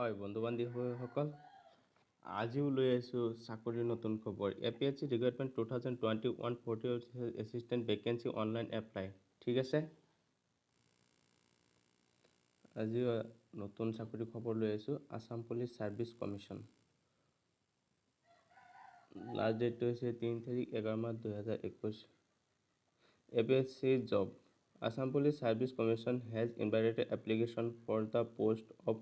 হয় বন্ধু বান্ধৱীসকল, আজিও লৈ আহিছোঁ চাকৰিৰ নতুন খবৰ। APSC recruitment 2021 40 assistant vacancy online apply. ঠিক আছে, আজিও নতুন চাকৰি খবৰ লৈ আহিছোঁ। Assam police service commission, last ডেটটো হৈছে 3 তাৰিখ 11 মাহ 2021। APSC job. Assam Police Service Commission has invited application for the post of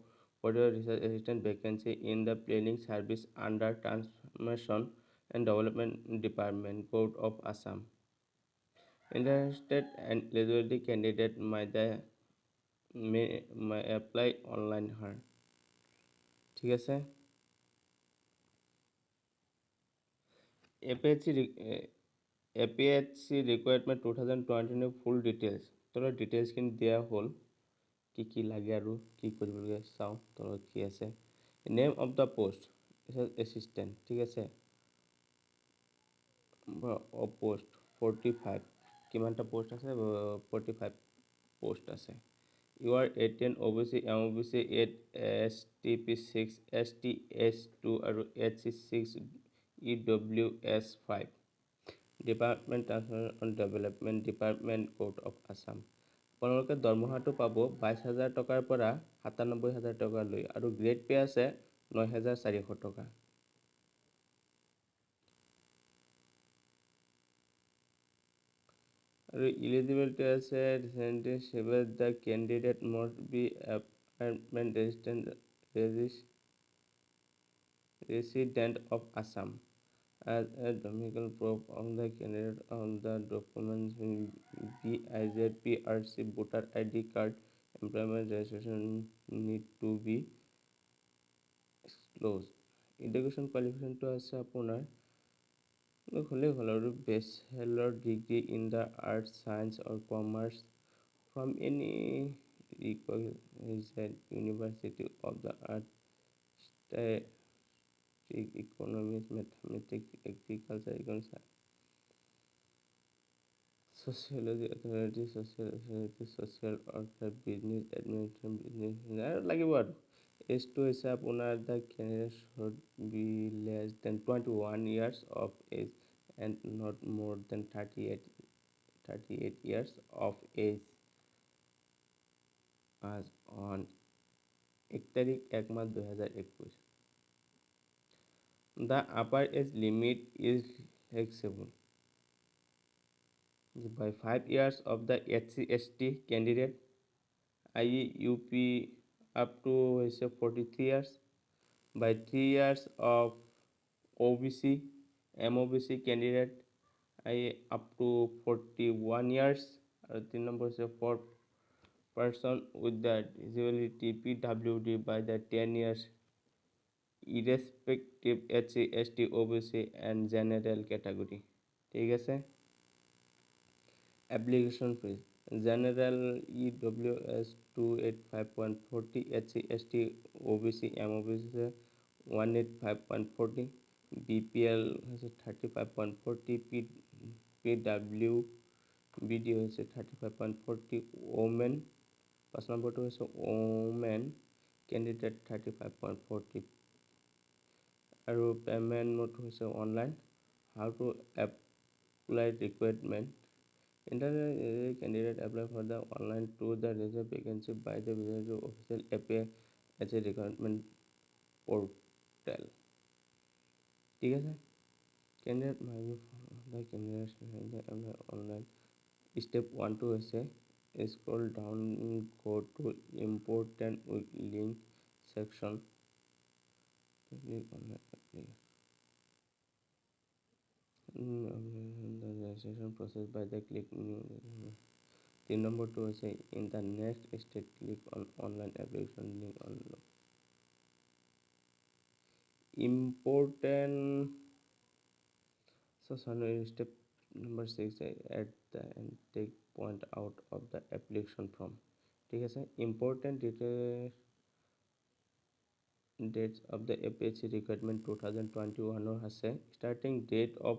Federal Research Assistant vacancy in the Planning Service under Transformation and Development Department, Board of Assam. Interested and eligibility candidate may apply online here. ঠিক আছে, APSC requirement 2020 ফুল details. তলত ডিটেইলছখিনি দিয়া হ'ল, কি লাগে আৰু কি কৰিব লাগে চাওঁ তলত কি আছে। Name of the post assistant, ঠিক আছে। পোষ্ট 45, কিমানটা পোষ্ট আছে? 45 পোষ্ট আছে। U R 18 OBC MOBC 8 STP6 STS2 আৰু HC6 EWS 5 department transformation development department code of Assam. আপোনালোকে দৰমহাটো পাব 22,000 টকাৰ পৰা 97,000 টকালৈ আৰু গ্ৰেড পে আছে 9,400 টকা। আৰু ইলিজিবিলিটি আছে the candidate must be apartment resident of Assam as a domicile proof of the candidate of the documents BIZ, PRC, voter ID card, employment registration need to be disclosed. Education qualification to আছে আপোনাৰ হ'লেই হ'ল আৰু bachelor degree in the arts science or commerce from any recognised university of the art economics mathematics agriculture economics sociology authority social worker business administration business আৰু লাগিব আৰু এজটো হৈছে আপোনাৰ the candidate should be less than 21 years of age and not more than 38 years of age as on 1 তাৰিখ 1 মাহ 2021। The upper age limit is flexible by 5 years of the SC/ST candidate, i.e. UP up to 43 years, by 3 years of OBC, MOBC candidate, i.e. up to 41 years, and 3 number is for person with the disability PWD by the 10 years, irrespective SC/ST, OBC and general category। ঠিক আছে, application fees general EWS 285.40, SC/ST OBC MOBC 185.40, BPL 35.40, PWBD 35.40, women 5 নম্বৰটো হৈছে women candidate 35.40 আৰু payment mode হৈছে online. How to apply requirement candidate apply for the online to the reserved vacancy by the official APSC recruitment portal। ঠিক আছে, candidate the candidate online step 1 to হৈছে scroll down, go to important link section, the registration process by the click new 3 number 2 is in the next step click on online application link on important step number 6 at the end take point out of the application form। ঠিক আছে, important dates of the APSC recruitment 2021 আছে starting date of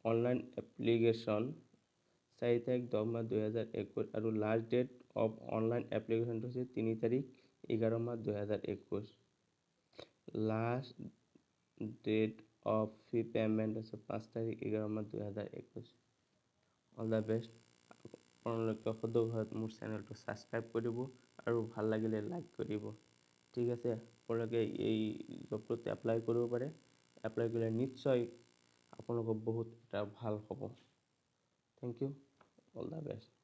online application 4 তাৰিখ 10 মাহ 2021 আৰু last date of online এপ্লিকেশ্যনটো হৈছে 3 তাৰিখ 11 মাহ 2021। Last date of fee payment আছে 5/11/2021। All the best. আপোনালোকে সদৌ মোৰ চেনেলটো ছাবস্ক্ৰাইব কৰিব আৰু ভাল লাগিলে লাইক কৰিব। ঠিক আছে, আপোনালোকে এই জবটোত এপ্লাই কৰিব পাৰে। এপ্লাই কৰিলে নিশ্চয় আপোনালোকৰ বহুত এটা ভাল হ'ব। Thank you, all the best.